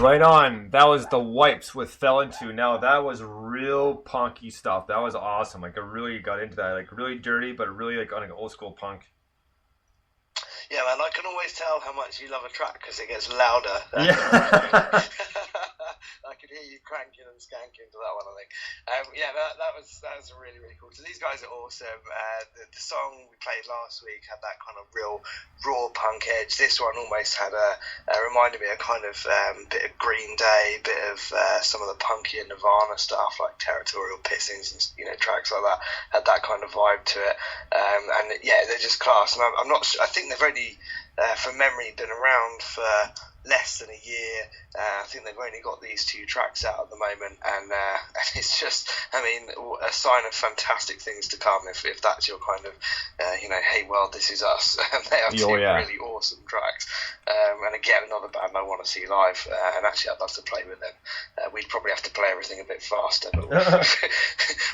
Right on. That was the Wipes with Fell Into. Now that was real punky stuff. That was awesome. Like I really got into that. Like really dirty, but really like on an old school punk. Yeah, man, I can always tell how much you love a track because it gets louder. Yeah. I could hear you cranking and skanking to that one, I think. That was really, really cool. So these guys are awesome. The song we played last week had that kind of real raw punk edge. This one almost had reminded me of kind of bit of Green Day, bit of some of the punky and Nirvana stuff like Territorial Pissings and tracks like that. Had that kind of vibe to it. And yeah, they're just class. And I'm not. I think they've only, from memory, been around for less than a year. I think they've only got these 2 tracks out at the moment, and it's just, I mean, a sign of fantastic things to come if that's your kind of, hey world, this is us. They are 2 really awesome tracks. And again, another band I want to see live, and actually I'd love to play with them. We'd probably have to play everything a bit faster, but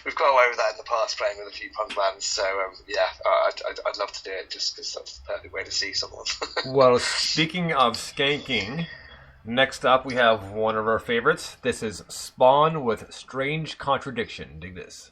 we've got away with that in the past, playing with a few punk bands, so I'd love to do it just because that's the perfect way to see someone. Well, speaking of skanking, next up we have one of our favorites. This is Spawn with Strange Contradiction. Dig this.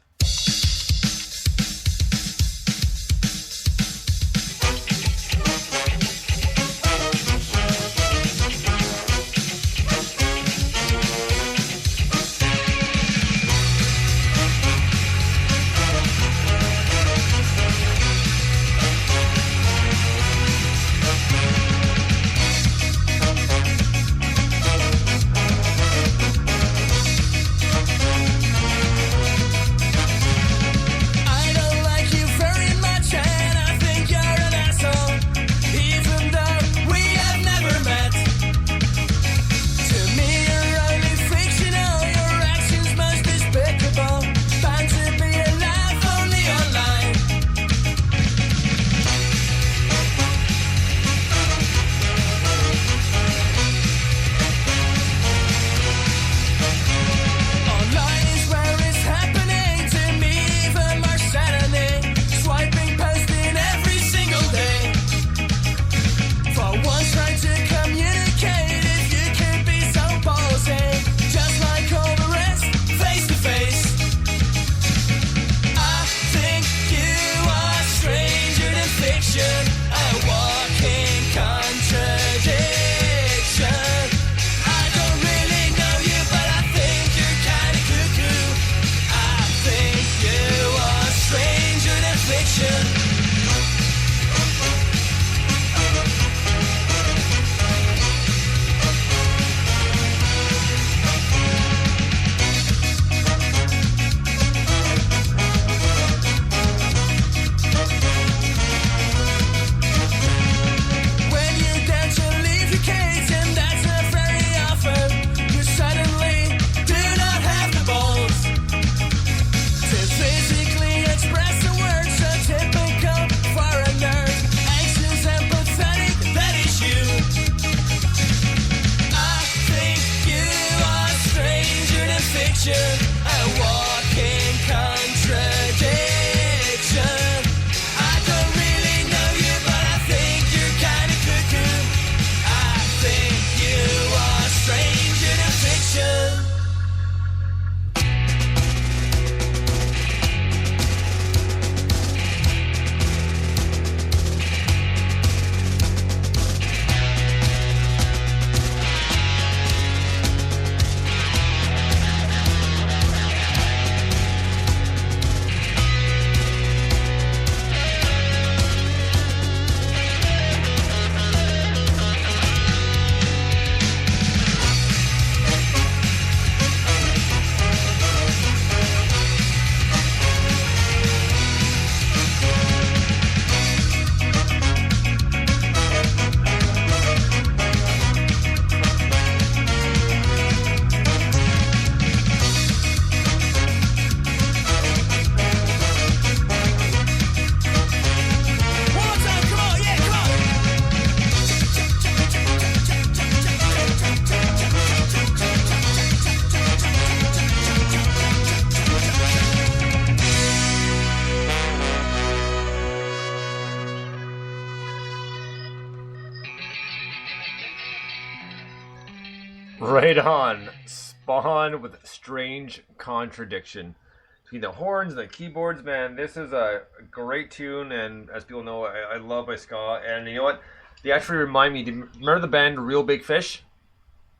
Right on. Spawn with strange contradiction. Between the horns and the keyboards, man, this is a great tune, and as people know, I love my ska, and you know what? They actually remind me, remember the band Real Big Fish?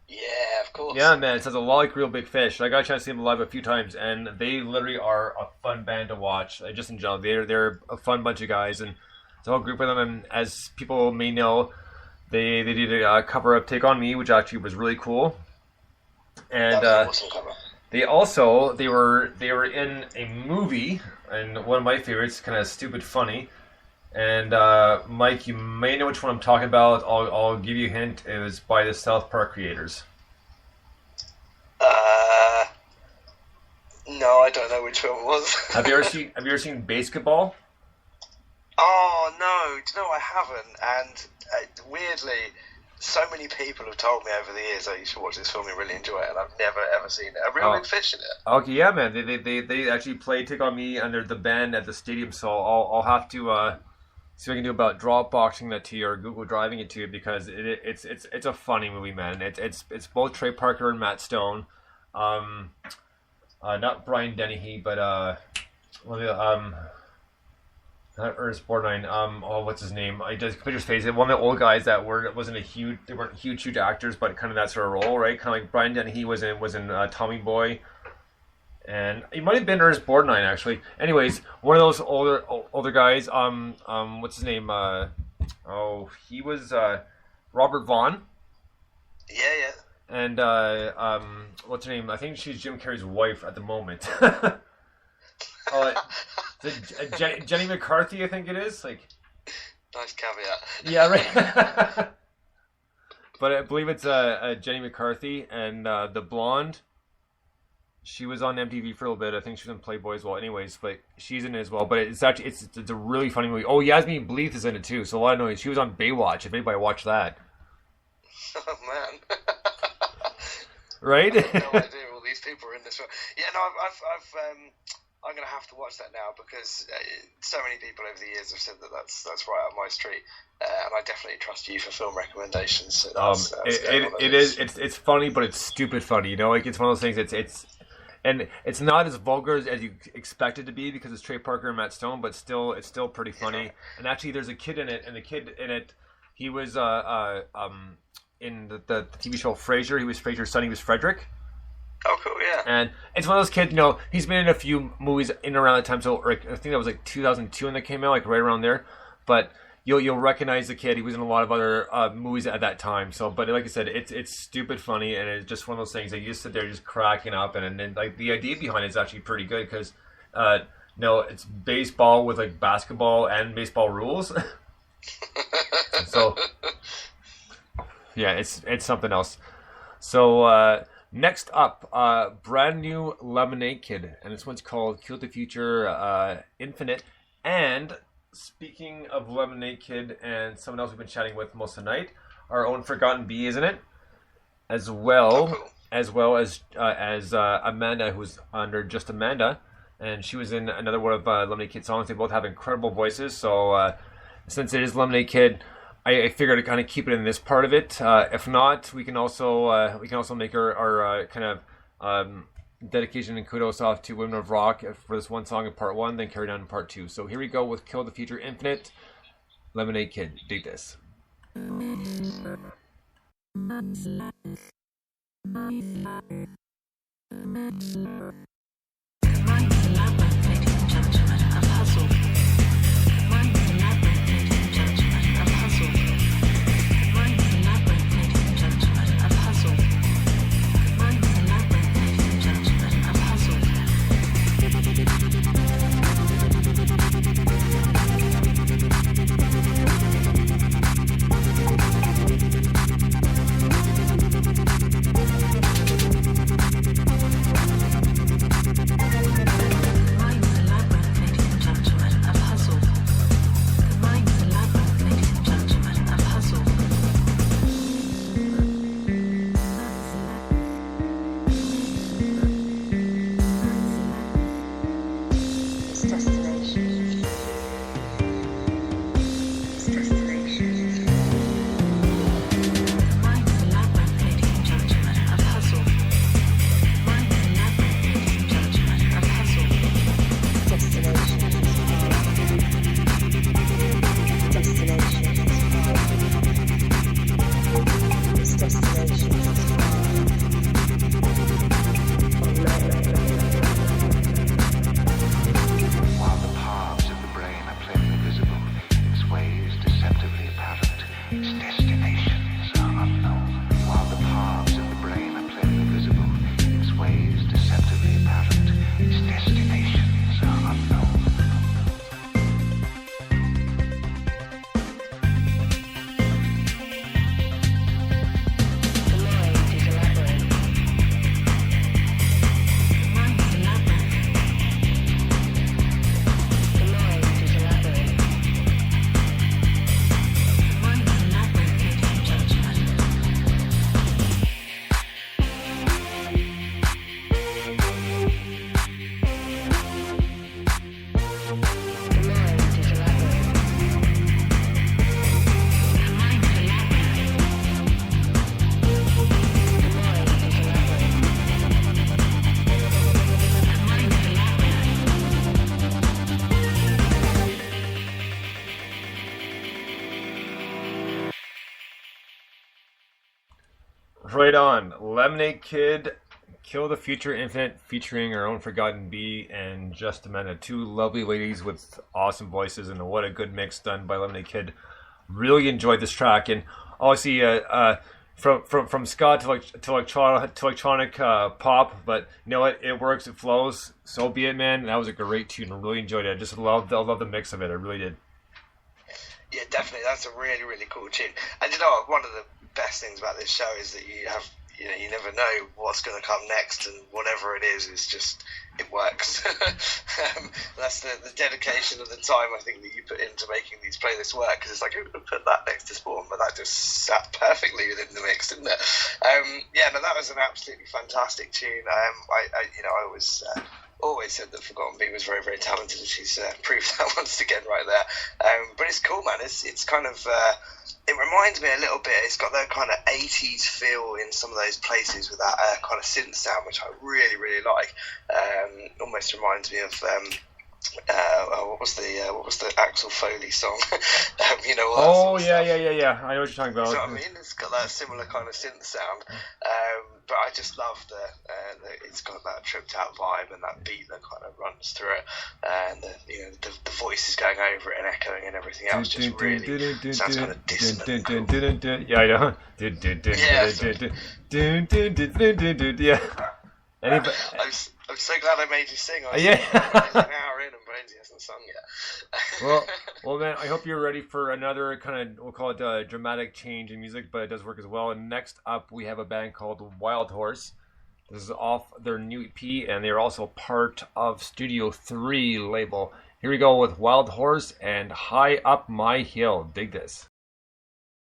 Yeah, of course. Yeah, man, it sounds a lot like Real Big Fish. I got a chance to see them live a few times, and they literally are a fun band to watch. Just in general, they're a fun bunch of guys, and it's a whole group of them, and as people may know, they did a cover of Take On Me, which actually was really cool. And That was an awesome cover. they were in a movie, and one of my favorites, kind of stupid funny. And Mike, you may know which one I'm talking about. I'll give you a hint. It was by the South Park creators. No, I don't know which film it was. Have you ever seen Basketball? Oh no, do you know I haven't? And weirdly, so many people have told me over the years, "Oh, you should watch this film. You really enjoy it," and I've never ever seen it. A Real Big Fish in it. Okay, yeah, man. They actually played Take On Me under the band at the stadium, so I'll have to see what I can do about Dropboxing that to you or Google Driving it to you, because it's a funny movie, man. It's both Trey Parker and Matt Stone, not Brian Dennehy, but not Ernest Borgnine. What's his name? I just completely face it. One of the old guys that they weren't huge actors, but kind of that sort of role, right? Kind of like Brian Dennehy was in Tommy Boy. And it might have been Ernest Borgnine, actually. Anyways, one of those older guys. What's his name? He was Robert Vaughn. Yeah. And what's her name? I think she's Jim Carrey's wife at the moment. Jenny McCarthy, I think it is. Like, nice caveat. Yeah, right. But I believe it's Jenny McCarthy, and the blonde. She was on MTV for a little bit. I think she was in Playboy as well. Anyways, but she's in it as well. But it's actually it's a really funny movie. Oh, Yasmin Bleeth is in it too. So a lot of noise. She was on Baywatch. If anybody watched that. Oh man. Right? I have no idea all these people are in this film. Yeah, no, I'm gonna have to watch that now, because so many people over the years have said that's right up my street, and I definitely trust you for film recommendations. So it's funny, but it's stupid funny. You know, like it's one of those things. It's not as vulgar as you expect it to be, because it's Trey Parker and Matt Stone, but it's still pretty funny. Yeah. And actually, there's a kid in it, and the kid in it, he was in the TV show Frasier. He was Frasier's son. He was Frederick. Oh, cool, yeah. And it's one of those kids, you know, he's been in a few movies in and around that time. So like, I think that was like 2002 when they came out, like right around there. But you'll recognize the kid. He was in a lot of other movies at that time. So, but like I said, it's stupid funny, and it's just one of those things that you just sit there just cracking up. And then like the idea behind it is actually pretty good, because it's baseball with like basketball and baseball rules. So yeah, it's something else. So next up, brand new Lemonade Kid, and this one's called Kill the Future Infinite. And speaking of Lemonade Kid and someone else we've been chatting with most of the night, our own Forgotten Bee, isn't it? As well as Amanda, who's under Just Amanda, and she was in another one of Lemonade Kid songs. They both have incredible voices, so since it is Lemonade Kid, I figured to kind of keep it in this part of it. If not, we can also make our kind of dedication and kudos off to Women of Rock for this one song in part one, then carry down in part two. So here we go with Kill the Future Infinite, Lemonade Kid. Dig this. Its destinations are unknown, while the paths of the brain are clearly visible, its ways deceptively apparent. Its destinations are unknown. Right on. Lemonade Kid, Kill the Future Infinite, featuring our own Forgotten Bee and Just Amanda. Two lovely ladies with awesome voices, and what a good mix done by Lemonade Kid. Really enjoyed this track, and obviously from ska to electronic pop, but you know what? It works, it flows. So be it, man. That was a great tune. I really enjoyed it. I just love the mix of it. I really did. Yeah, definitely. That's a really, really cool tune. And you know what? One of the best things about this show is that you never know what's going to come next, and whatever it is just, it works. That's the dedication of the time, I think, that you put into making these playlists work, because it's like, who would put that next to Spawn? But that just sat perfectly within the mix, didn't it? Yeah, no, that was an absolutely fantastic tune. I always said that Forgotten Bee was very, very talented, and she's proved that once again right there. But it's cool, man. It's kind of it reminds me a little bit. It's got that kind of 80s feel in some of those places with that kind of synth sound, which I really, really like. Almost reminds me of what was the Axel Foley song? You know. Oh yeah. I know what you're talking about. You know what I mean? It's got that similar kind of synth sound. But I just love it's got that tripped out vibe and that beat that kind of runs through it, and the voices going over it and echoing and everything else just really sounds kind of dissonant. Yeah, I know. Yeah. I'm so glad I made you sing. Yeah. An hour in and Brainsy hasn't sung yet. well, man, I hope you're ready for another kind of, we'll call it a dramatic change in music, but it does work as well. And next up, we have a band called Wild Horse. This is off their new EP, and they're also part of Studio 3 label. Here we go with Wild Horse and High Up My Hill. Dig this.